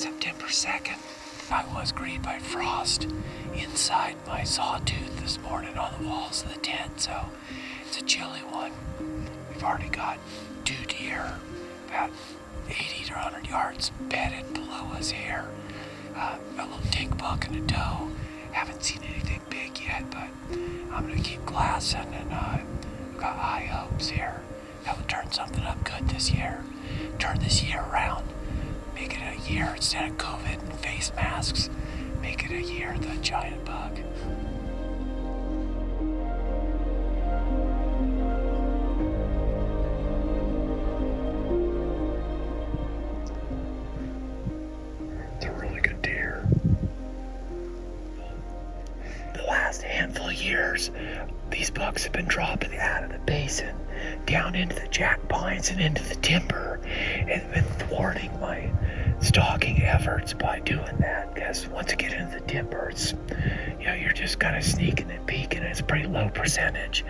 September 2nd. I was greeted by frost inside my sawtooth this morning on the walls of the tent, so it's a chilly one. We've already got 2 deer about 80 to 100 yards bedded below us here. A little tink buck and a doe. Haven't seen anything big yet, but I'm gonna keep glassing, and I've got high hopes here that we'll turn something up good this year. Turn this year around. Make it a year instead of COVID and face masks. Make it a year of the giant bug. It's a really good deer. The last handful of years, these bucks have been dropping out of the basin, down into the jack pines and into the timber, and been thwarting my stalking efforts by doing that, because once you get into the timber, it's, you're just kind of sneaking and peeking, and it's pretty low percentage.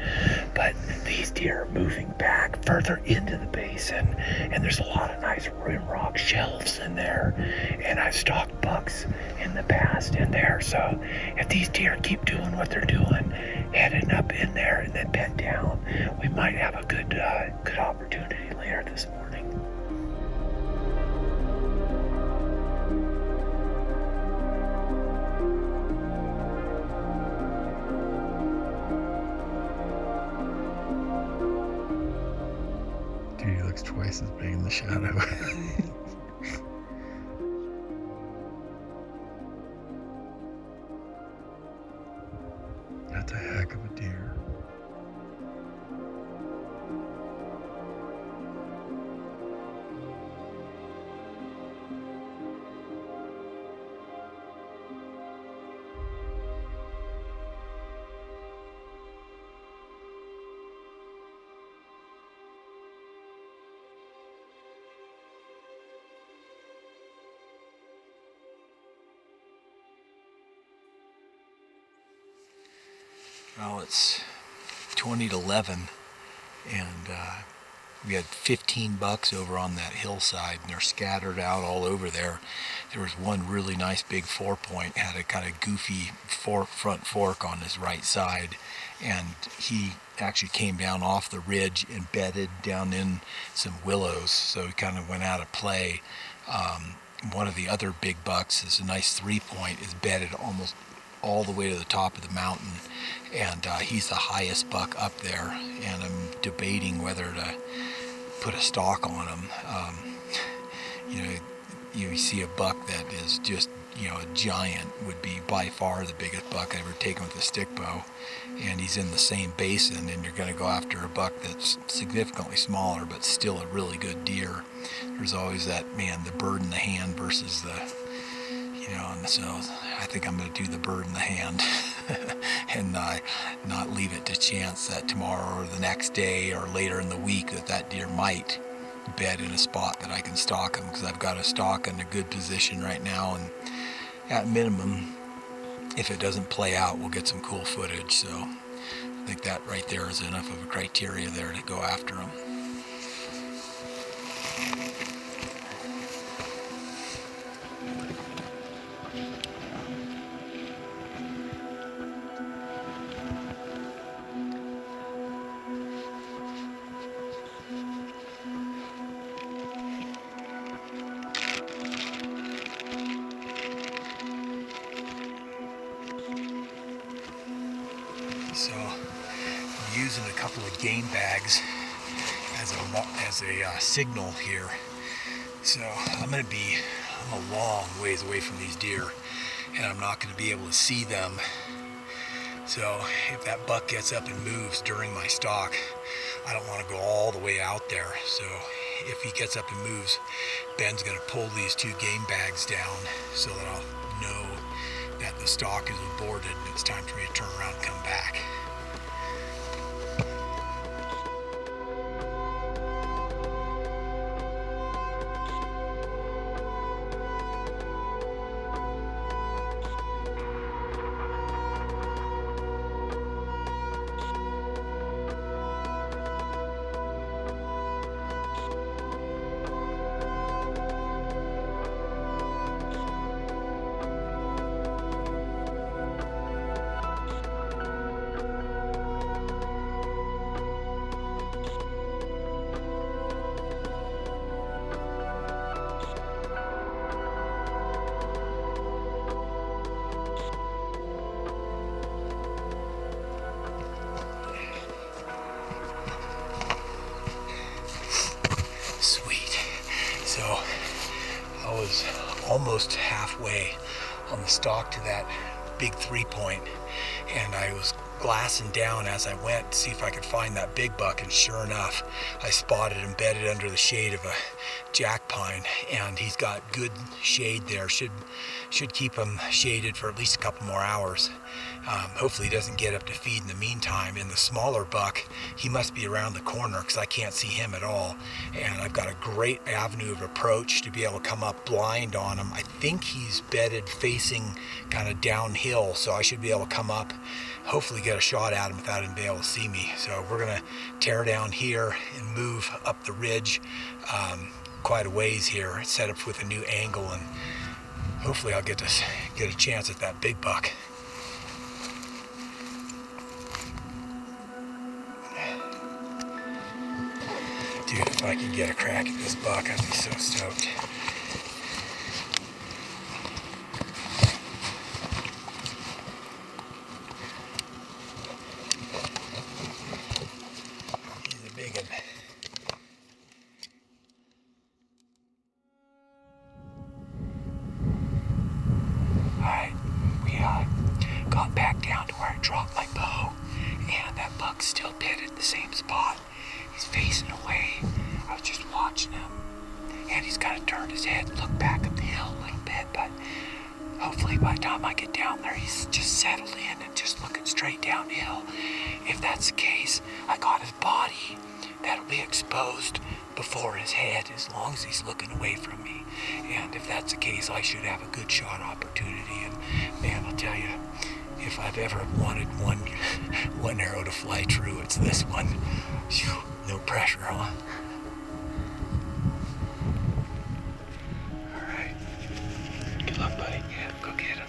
But these deer are moving back further into the basin, and there's a lot of nice rim rock shelves in there, and I've stalked bucks in the past in there. So if these deer keep doing what they're doing, heading up in there and then bed down, we might have a good opportunity later this morning. Dude, he looks twice as big in the shadow. That's a heck of a deer. Well, it's 20 to 11, and we had 15 bucks over on that hillside, and they're scattered out all over there. There was one really nice big 4-point, had a kind of goofy front fork on his right side, and he actually came down off the ridge and bedded down in some willows, so he kind of went out of play. One of the other big bucks is a nice 3-point, is bedded almost all the way to the top of the mountain, and he's the highest buck up there, and I'm debating whether to put a stalk on him. You see a buck that is just, a giant, would be by far the biggest buck I ever taken with a stick bow, and he's in the same basin, and you're going to go after a buck that's significantly smaller but still a really good deer. There's always that, the bird in the hand versus the, and so I think I'm going to do the bird in the hand and not leave it to chance that tomorrow or the next day or later in the week that deer might bed in a spot that I can stalk him, because I've got a stalk in a good position right now, and at minimum, if it doesn't play out, we'll get some cool footage. So I think that right there is enough of a criteria there to go after him. So I'm using a couple of game bags as a signal here. So I'm a long ways away from these deer, and I'm not going to be able to see them. So if that buck gets up and moves during my stalk, I don't want to go all the way out there. So if he gets up and moves, Ben's going to pull these 2 game bags down so that I'll know that the stalk is aborted and it's time for me to turn around and come back. almost halfway on the stalk to that big 3-point, and I was glassing down as I went to see if I could find that big buck, and sure enough, I spotted him bedded under the shade of a jack pine, and he's got good shade there. Should keep him shaded for at least a couple more hours. Hopefully he doesn't get up to feed in the meantime. And the smaller buck, he must be around the corner because I can't see him at all. And I've got a great avenue of approach to be able to come up blind on him. I think he's bedded facing kind of downhill, so I should be able to come up, hopefully get a shot at him without him being able to see me. So we're going to tear down here and move up the ridge quite a ways here, set up with a new angle, and hopefully I'll get a chance at that big buck. Dude, if I can get a crack at this buck, I'd be so stoked. He's a big one. Alright, we got back down to where I dropped my bow, and that buck's still pitted the same spot. He's facing away. I was just watching him, and he's kind of turned his head and looked back up the hill a little bit, but hopefully by the time I get down there, he's just settled in and just looking straight downhill. If that's the case, I got his body. That'll be exposed before his head as long as he's looking away from me. And if that's the case, I should have a good shot opportunity. And man, I'll tell you, if I've ever wanted one arrow to fly true, it's this one. Whew, no pressure, huh? All right. Good luck, buddy. Yeah, go get him.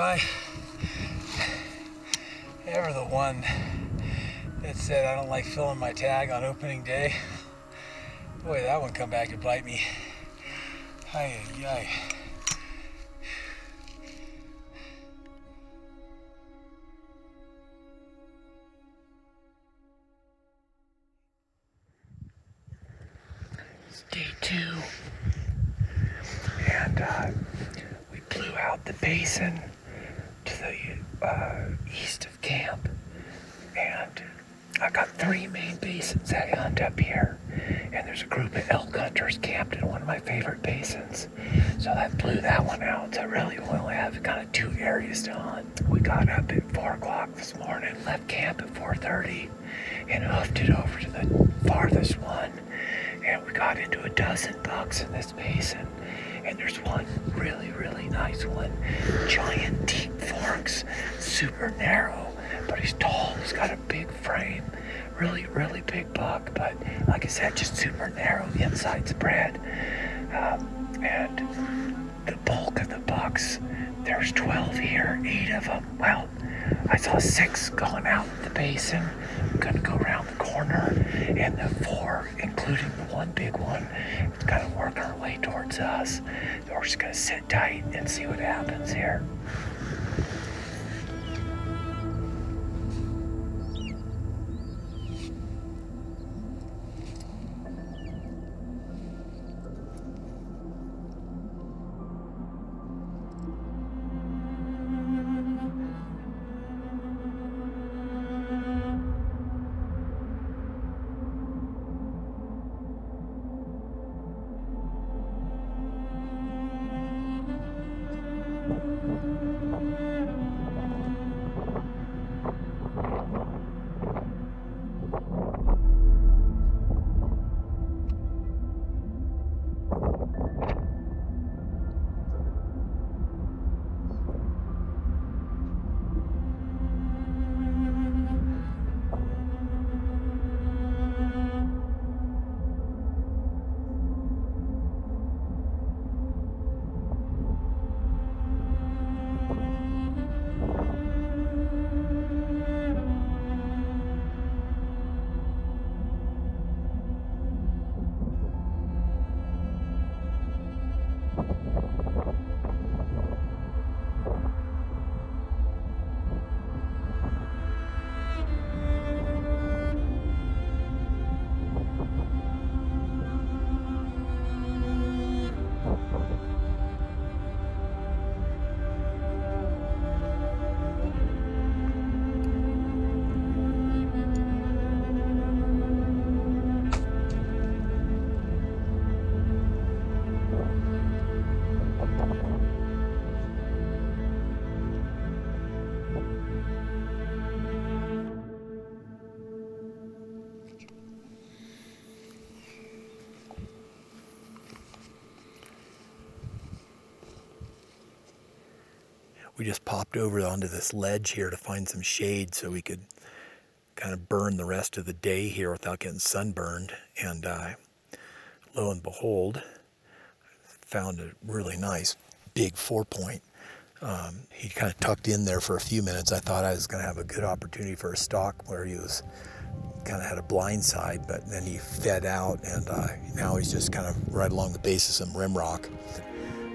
I ever the one that said I don't like filling my tag on opening day, boy, that one come back to bite me. Ay, ay, ay. Day 2, and we blew out the basin to the east of camp, and I got 3 main basins that hunt up here, and there's a group of elk hunters camped in one of my favorite basins, so that blew that one out. So really we only have kind of 2 areas to hunt. We got up at 4 o'clock this morning, left camp at 4:30, and hoofed it over to the farthest one, and we got into a dozen bucks in this basin, and there's one really nice one, giant deep forks, super narrow, but he's tall, he's got a big frame, really big buck, but like I said, just super narrow, the inside spread, and the bulk of the bucks, there's 12 here, 8 of them, well, I saw 6 going out the basin, gonna go around the corner, and the 4, including the one big one, is kind of working our way towards us. So we're just gonna sit tight and see what happens here. We just popped over onto this ledge here to find some shade so we could kind of burn the rest of the day here without getting sunburned. And lo and behold, found a really nice big 4-point. He kind of tucked in there for a few minutes. I thought I was going to have a good opportunity for a stalk where he was kind of had a blind side, but then he fed out, and now he's just kind of right along the base of some rim rock.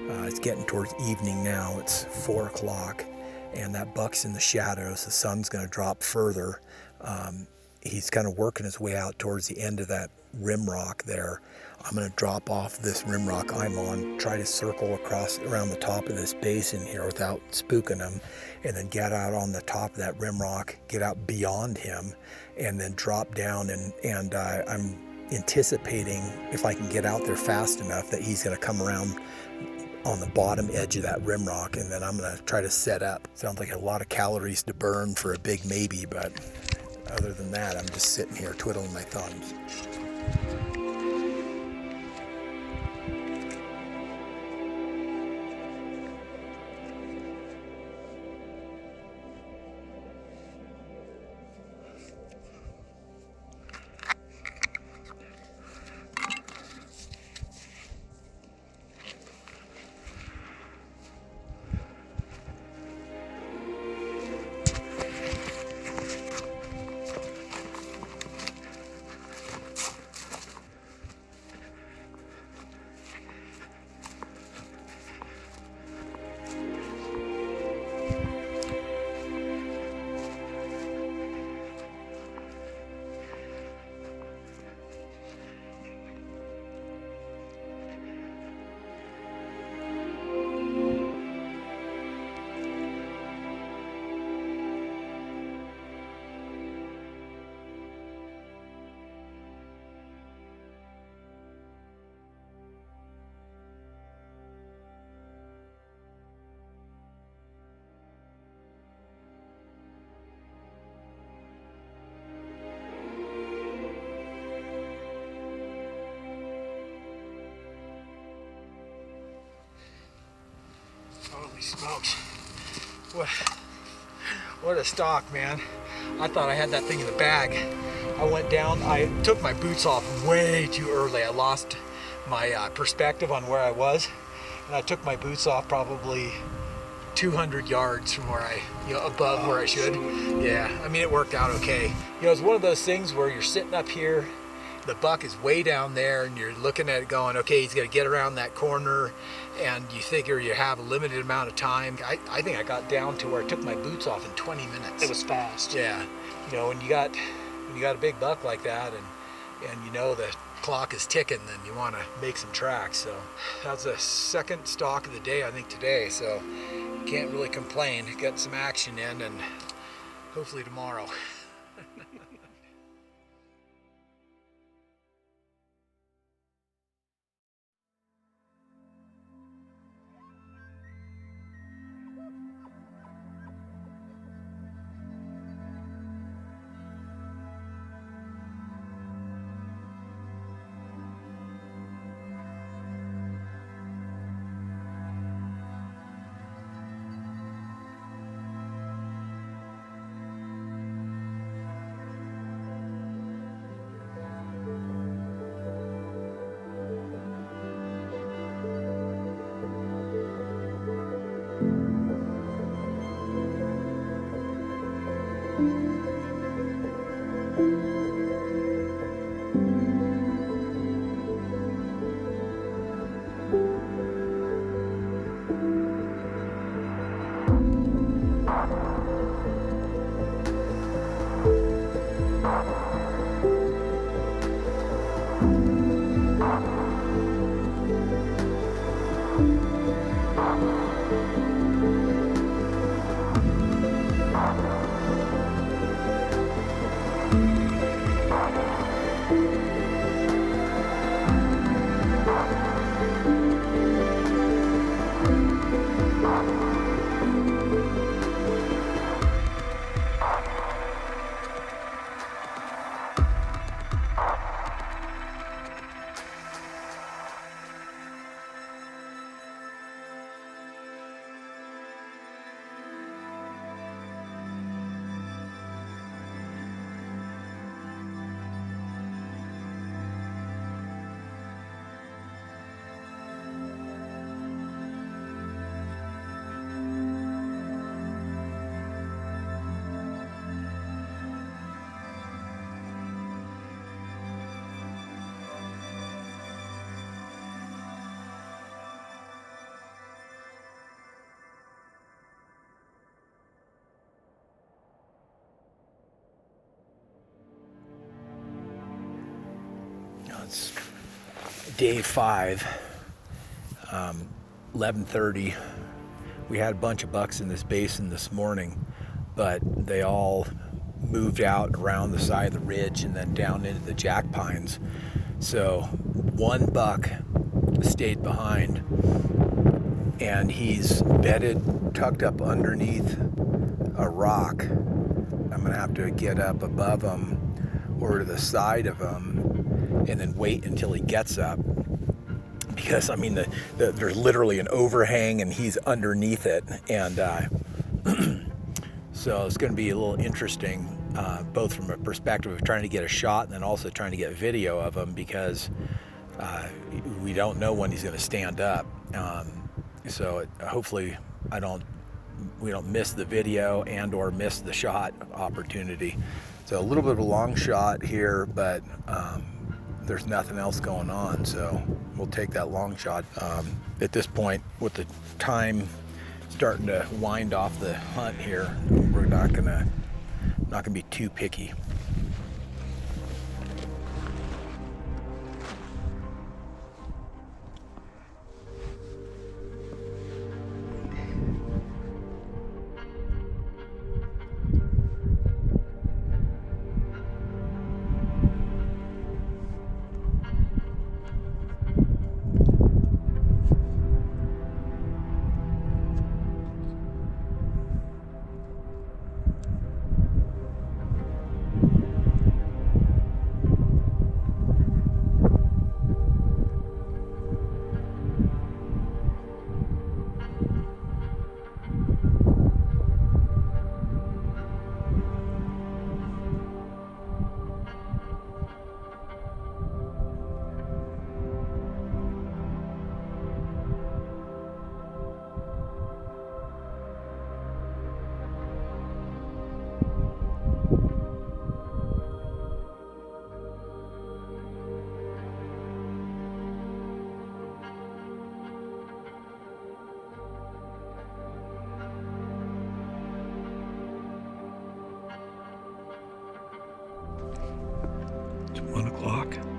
It's getting towards evening now. It's 4 o'clock, and that buck's in the shadows. The sun's going to drop further. He's kind of working his way out towards the end of that rim rock there. I'm going to drop off this rim rock I'm on, try to circle across around the top of this basin here without spooking him, and then get out on the top of that rim rock, get out beyond him, and then drop down. And I'm anticipating, if I can get out there fast enough, that he's going to come around on the bottom edge of that rim rock, and then I'm going to try to set up. Sounds like a lot of calories to burn for a big maybe, but other than that, I'm just sitting here twiddling my thumbs. smokes. What a stalk, man. I thought I had that thing in the bag. I went down, I took my boots off way too early. I lost my perspective on where I was. And I took my boots off probably 200 yards from where above where I should. Yeah, I mean, it worked out okay. It's one of those things where you're sitting up here, the buck is way down there, and you're looking at it going, okay, he's gonna get around that corner, and you figure you have a limited amount of time. I think I got down to where I took my boots off in 20 minutes. It was fast. Yeah, when you got a big buck like that, and the clock is ticking, then you want to make some tracks. So that's the second stalk of the day, I think, today. So can't really complain. Got some action in, and hopefully tomorrow. It's day 5, 11:30. We had a bunch of bucks in this basin this morning, but they all moved out around the side of the ridge and then down into the jack pines. So one buck stayed behind, and he's bedded, tucked up underneath a rock. I'm gonna have to get up above him or to the side of him and then wait until he gets up, because I mean there's literally an overhang and he's underneath it, and so it's going to be a little interesting, both from a perspective of trying to get a shot and then also trying to get video of him, because we don't know when he's going to stand up. So hopefully we don't miss the video and or miss the shot opportunity. So a little bit of a long shot here, but there's nothing else going on, so we'll take that long shot. At this point, with the time starting to wind off the hunt here, we're not gonna be too picky.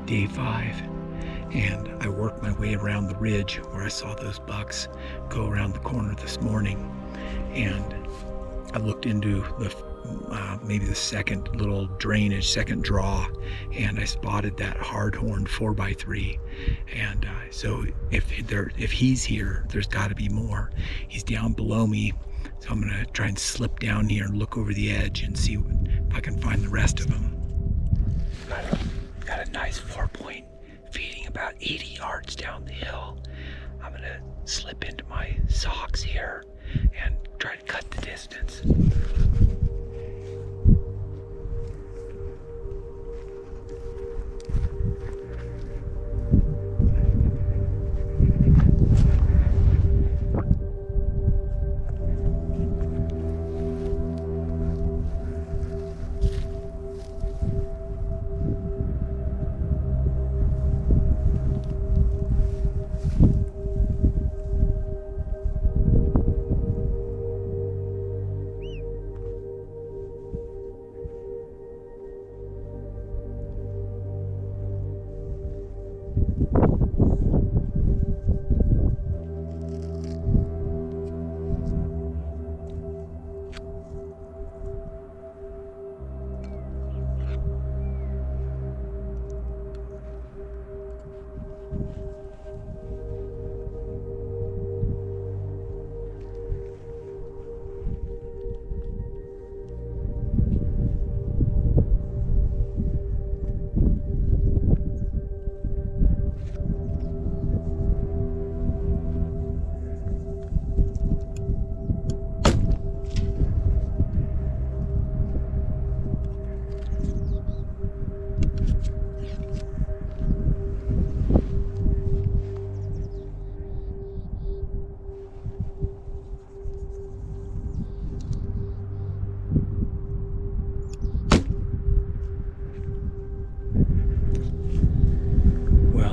day 5, and I worked my way around the ridge where I saw those bucks go around the corner this morning, and I looked into the maybe the second little drainage, second draw, and I spotted that hard-horned 4x3. And so if he's here, there's got to be more. He's down below me, so I'm gonna try and slip down here and look over the edge and see if I can find the rest of them. Got a nice 4-point feeding about 80 yards down the hill. I'm gonna slip into my socks here and try to cut the distance.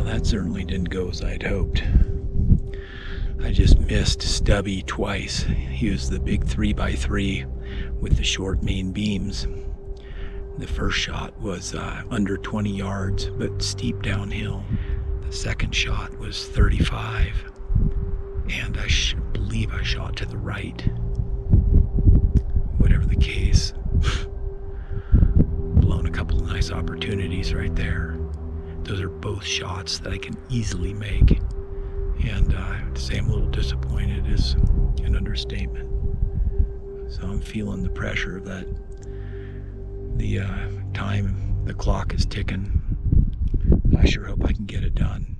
That certainly didn't go as I'd hoped. I just missed Stubby twice. He was the big 3x3 with the short main beams. The first shot was under 20 yards, but steep downhill. The second shot was 35, and I believe I shot to the right. Whatever the case, blown a couple of nice opportunities right there. Those are both shots that I can easily make. And to say I'm a little disappointed is an understatement. So I'm feeling the pressure of that. The time, the clock is ticking. I sure hope I can get it done.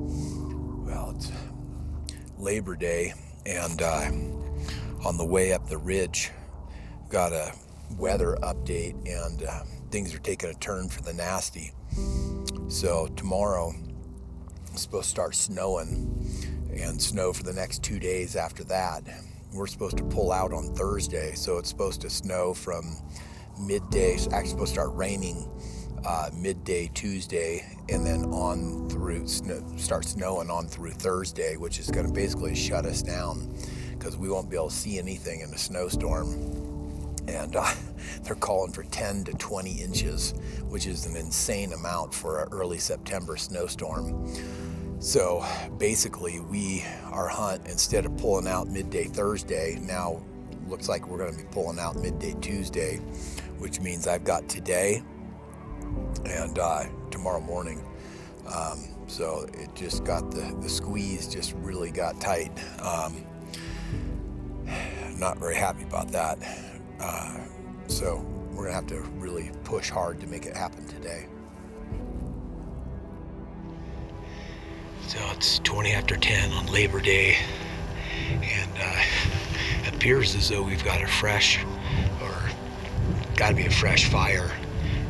Well, it's Labor Day, and on the way up the ridge, got a weather update, and things are taking a turn for the nasty. So tomorrow it's supposed to start snowing, and snow for the next 2 days after that. We're supposed to pull out on Thursday, so it's supposed to snow from midday. It's actually supposed to start raining midday Tuesday, and then on through start snowing on through Thursday, which is going to basically shut us down because we won't be able to see anything in a snowstorm. And they're calling for 10 to 20 inches, which is an insane amount for an early September snowstorm. So basically, our hunt, instead of pulling out midday Thursday, now looks like we're going to be pulling out midday Tuesday, which means I've got today and tomorrow morning. So it just got the squeeze just really got tight. Not very happy about that. So we're gonna have to really push hard to make it happen today. So it's 20 after 10 on Labor Day, and it appears as though we've got a fresh fire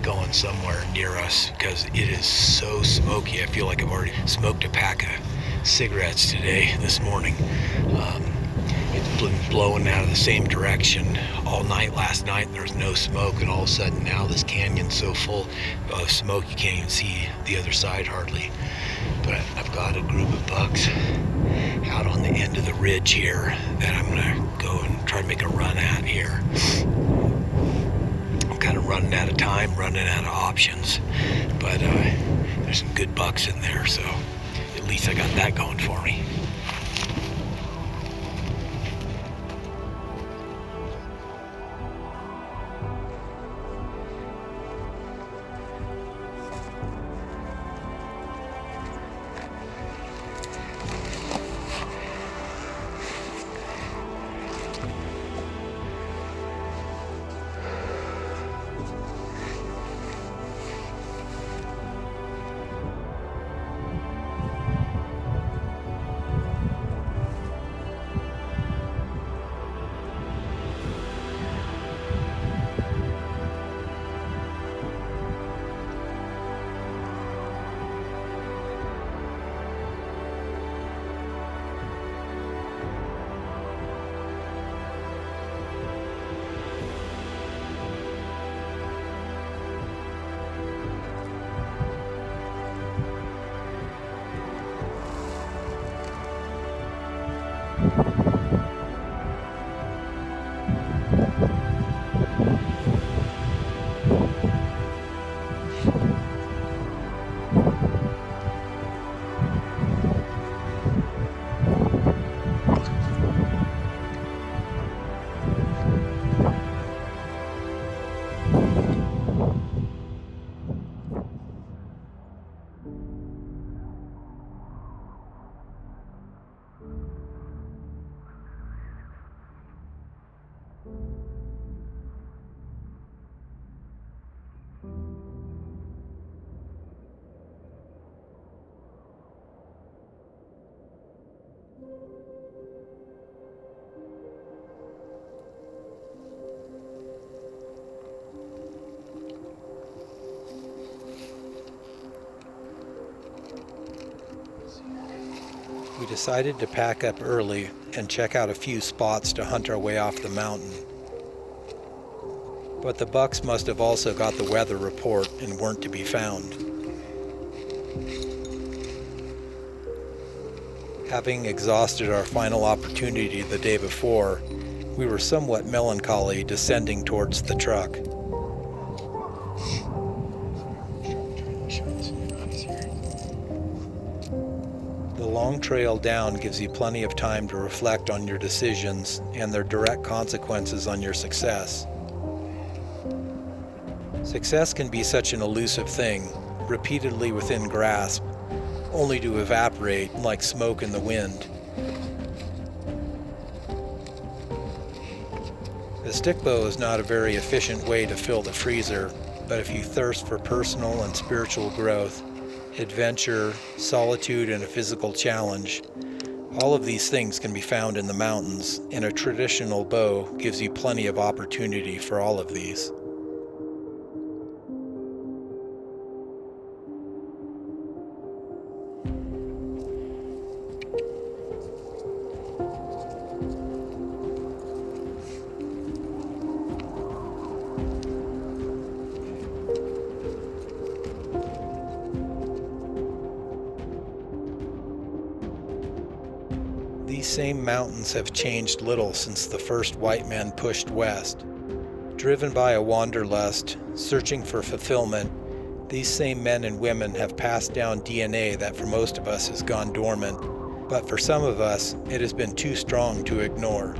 going somewhere near us, because it is so smoky. I feel like I've already smoked a pack of cigarettes this morning. It's been blowing out of the same direction all night last night, and there's no smoke, and all of a sudden now this canyon's so full of smoke you can't even see the other side hardly. But I've got a group of bucks out on the end of the ridge here that I'm gonna go and try to make a run at here. I'm kind of running out of time, running out of options, but there's some good bucks in there, so at least I got that going for me. We decided to pack up early and check out a few spots to hunt our way off the mountain. But the bucks must have also got the weather report and weren't to be found. Having exhausted our final opportunity the day before, we were somewhat melancholy descending towards the truck. The long trail down gives you plenty of time to reflect on your decisions and their direct consequences on your success. Success can be such an elusive thing, repeatedly within grasp, only to evaporate like smoke in the wind. The stickbow is not a very efficient way to fill the freezer, but if you thirst for personal and spiritual growth, adventure, solitude, and a physical challenge. All of these things can be found in the mountains, and a traditional bow gives you plenty of opportunity for all of these. These same mountains have changed little since the first white men pushed west. Driven by a wanderlust, searching for fulfillment, these same men and women have passed down DNA that for most of us has gone dormant, but for some of us, it has been too strong to ignore.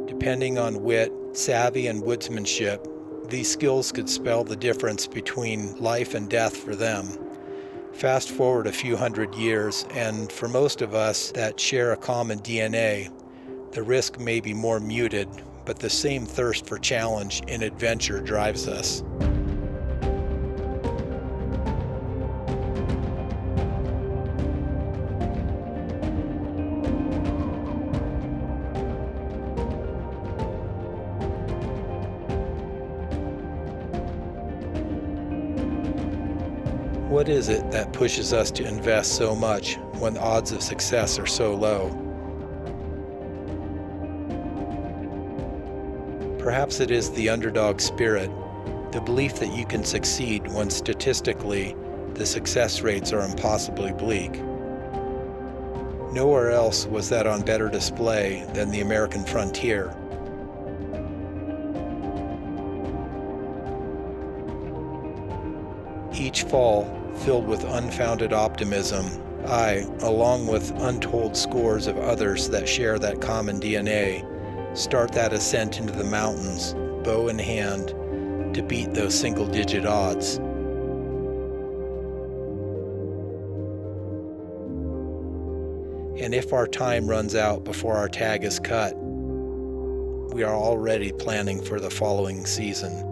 Depending on wit, savvy, and woodsmanship, these skills could spell the difference between life and death for them. Fast forward a few hundred years, and for most of us that share a common DNA, the risk may be more muted, but the same thirst for challenge and adventure drives us. What is it that pushes us to invest so much when the odds of success are so low? Perhaps it is the underdog spirit, the belief that you can succeed when statistically the success rates are impossibly bleak. Nowhere else was that on better display than the American frontier. Each fall, filled with unfounded optimism, I, along with untold scores of others that share that common DNA, start that ascent into the mountains, bow in hand, to beat those single-digit odds. And if our time runs out before our tag is cut, we are already planning for the following season.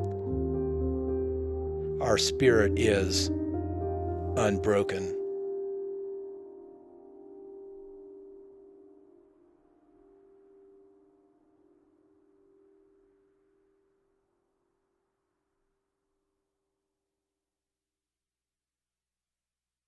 Our spirit is unbroken.